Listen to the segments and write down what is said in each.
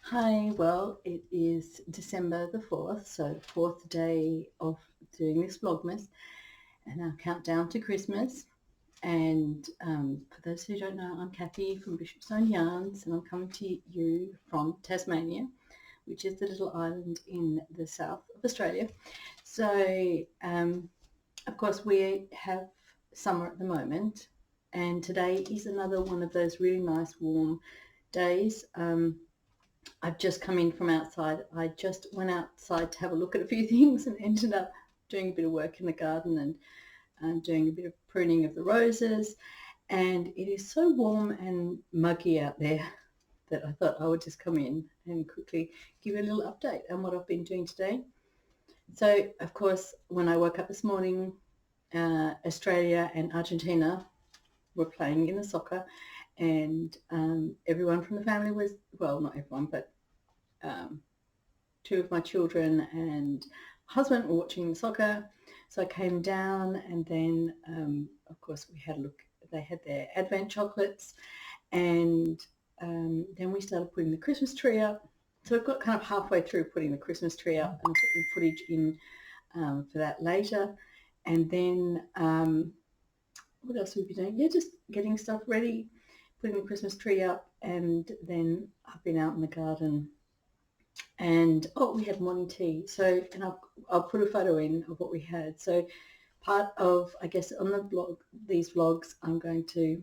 Hi, well, it is December the 4th, so fourth day of doing this vlogmas and our countdown to Christmas. And for those who don't know, I'm Kathy from Bishopstone Yarns, and I'm coming to you from Tasmania, which is the little island in the south of Australia. So, of course, we have summer at the moment, and today is another one of those really nice warm days. I've just come in from outside. I just went outside to have a look at a few things and ended up doing a bit of work in the garden and doing a bit of pruning of the roses. And it is so warm and muggy out there that I thought I would just come in and quickly give you a little update on what I've been doing today. So, of course, when I woke up this morning, Australia and Argentina were playing in the soccer, and everyone from the family was, well, not everyone, but two of my children and husband were watching the soccer. So I came down, and then of course we had a look. They had their advent chocolates, and then we started putting the Christmas tree up. So I've got kind of halfway through putting the Christmas tree up, and I'll put the footage in for that later. And then what else have we been doing? Yeah, just getting stuff ready, putting the Christmas tree up, and then I've been out in the garden. And we had morning tea. So, and I'll put a photo in of what we had. So, part of, I guess, on the blog, these vlogs, I'm going to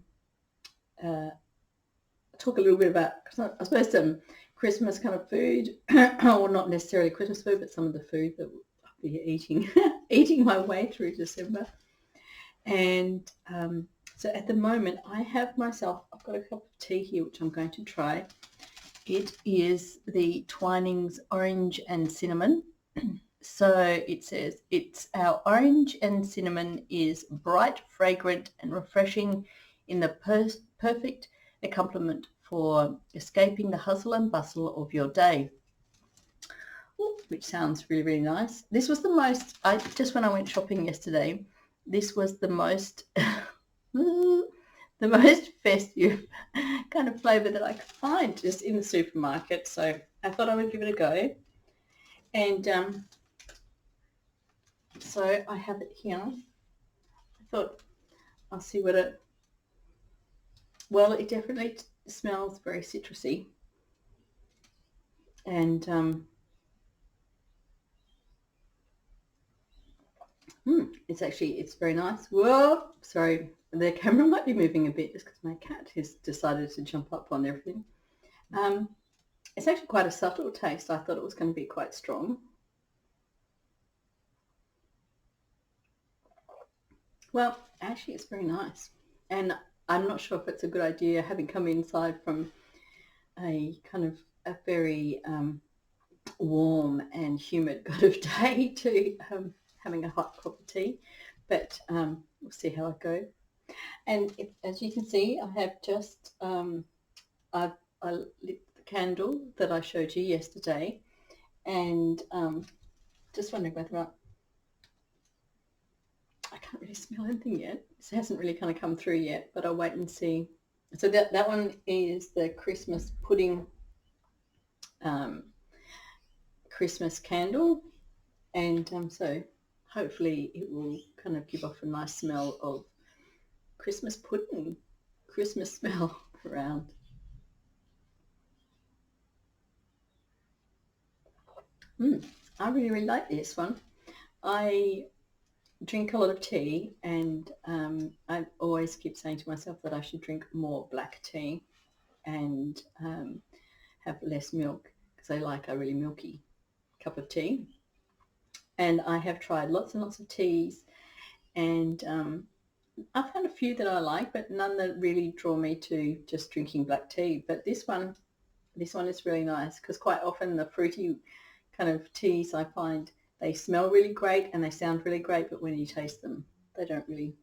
talk a little bit about, I suppose, some Christmas kind of food, or not necessarily Christmas food, but some of the food that I'll be eating my way through December. And so at the moment, I've got a cup of tea here, which I'm going to try. It is the Twinings Orange and Cinnamon. So it says, our orange and cinnamon is bright, fragrant and refreshing in the perfect accompaniment for escaping the hustle and bustle of your day. Ooh, which sounds really, really nice. This was the most, just when I went shopping yesterday, this was the most, the most festive kind of flavour that I could find just in the supermarket. So I thought I would give it a go. And so I have it here. I thought I'll see what it definitely smells very citrusy. And it's very nice. Whoa, sorry, the camera might be moving a bit just because my cat has decided to jump up on everything. It's actually quite a subtle taste. I thought it was going to be quite strong. Well, actually, it's very nice. And I'm not sure if it's a good idea, having come inside from a kind of a very warm and humid kind of day, to having a hot cup of tea. But we'll see how I go. And as you can see, I have just, I lit the candle that I showed you yesterday, and just wondering whether I can't really smell anything yet. This hasn't really kind of come through yet, but I'll wait and see. So that one is the Christmas pudding Christmas candle, and so hopefully it will kind of give off a nice smell of Christmas pudding, Christmas smell around. I really, really like this one. I drink a lot of tea, and I always keep saying to myself that I should drink more black tea, and have less milk because they like a really milky cup of tea. And I have tried lots and lots of teas, and I've found a few that I like, but none that really draw me to just drinking black tea. But this one is really nice because quite often the fruity kind of teas, I find they smell really great and they sound really great, but when you taste them, they don't really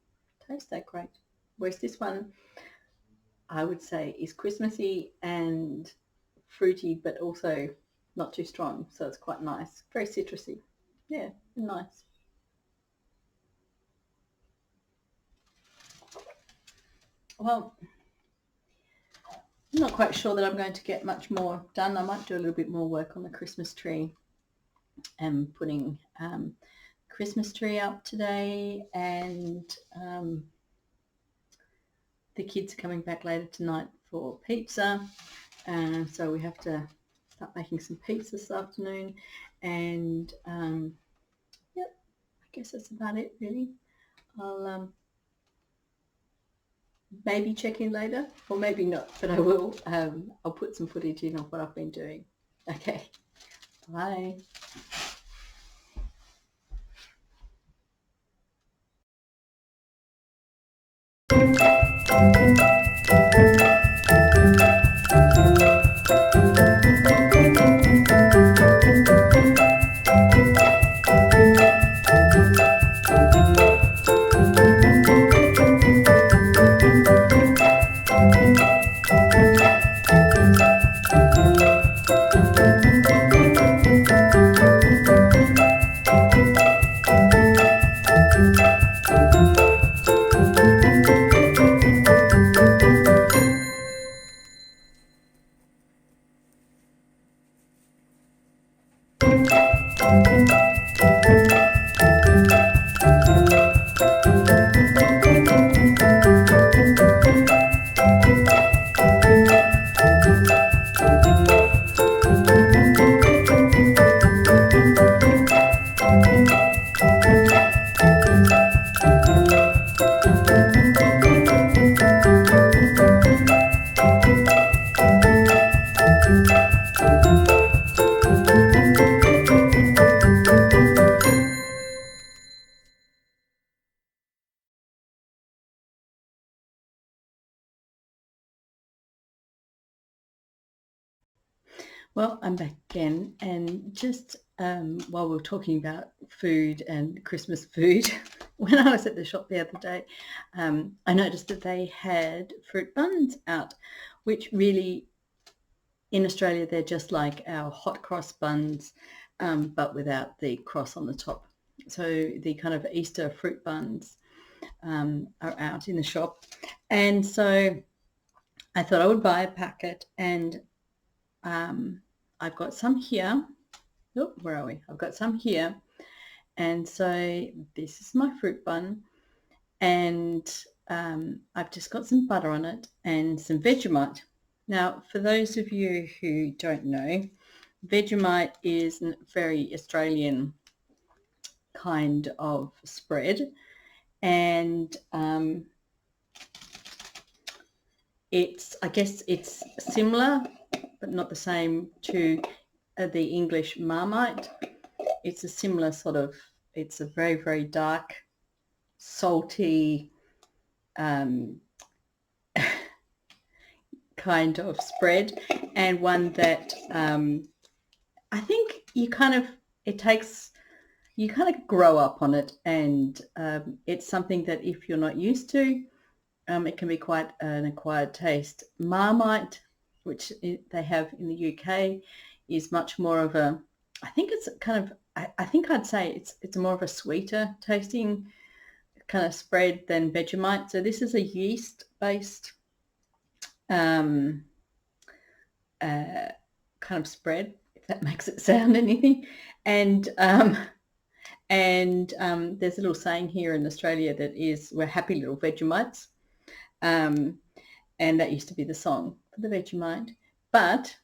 taste that great. Whereas this one, I would say, is Christmassy and fruity, but also not too strong. So it's quite nice, very citrusy. Yeah, nice. Well, I'm not quite sure that I'm going to get much more done. I might do a little bit more work on the Christmas tree and putting Christmas tree up today, and the kids are coming back later tonight for pizza, so we have to start making some pizza this afternoon, and yep, I guess that's about it really. I'll maybe check in later, or maybe not, but I will. I'll put some footage in of what I've been doing. Okay, bye. Well, I'm back again, and just while we're talking about food and Christmas food, when I was at the shop the other day, I noticed that they had fruit buns out, which really, in Australia, they're just like our hot cross buns, but without the cross on the top. So the kind of Easter fruit buns are out in the shop, and so I thought I would buy a packet, and I've got some here. Oh, where are we? I've got some here. And so this is my fruit bun, and I've just got some butter on it and some Vegemite. Now, for those of you who don't know, Vegemite is a very Australian kind of spread, and I guess it's similar but not the same to the English Marmite. It's a similar sort of, it's a very, very dark, salty kind of spread, and one that I think you kind of grow up on it, and it's something that if you're not used to, it can be quite an acquired taste. Marmite, which they have in the UK, is much more of a, I think it's kind of, I think I'd say it's more of a sweeter tasting kind of spread than Vegemite. So this is a yeast-based kind of spread, if that makes it sound anything. And there's a little saying here in Australia that is, we're happy little Vegemites. And that used to be the song for the Vegemite. But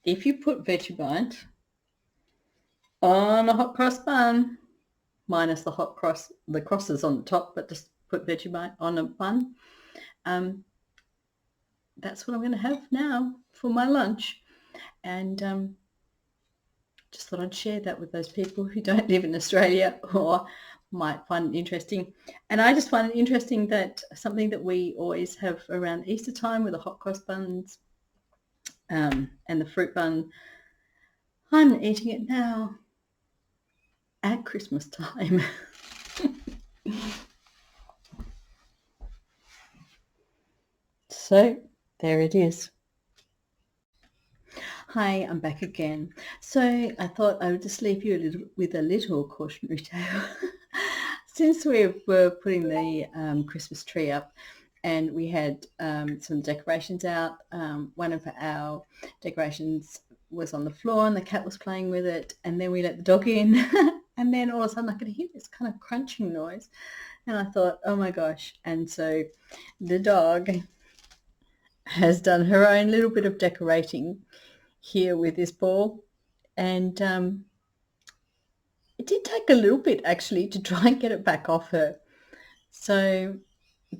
if you put Vegemite on a hot cross bun, minus the hot cross, the crosses on the top, but just put Vegemite on a bun, that's what I'm going to have now for my lunch. and just thought I'd share that with those people who don't live in Australia or might find it interesting. And I just find it interesting that something that we always have around Easter time with the hot cross buns and the fruit bun, I'm eating it now at Christmas time. So there it is. Hi, I'm back again. So I thought I would just leave you with a little cautionary tale. Since we were putting the Christmas tree up and we had some decorations out, one of our decorations was on the floor and the cat was playing with it, and then we let the dog in and then all of a sudden I could hear this kind of crunching noise, and I thought, oh my gosh. And so the dog has done her own little bit of decorating here with this ball, and it did take a little bit actually to try and get it back off her. So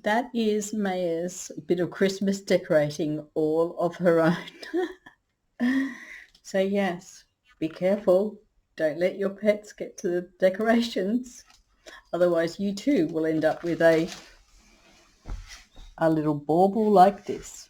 that is Maya's bit of Christmas decorating all of her own. So yes, be careful. Don't let your pets get to the decorations. Otherwise you too will end up with a little bauble like this.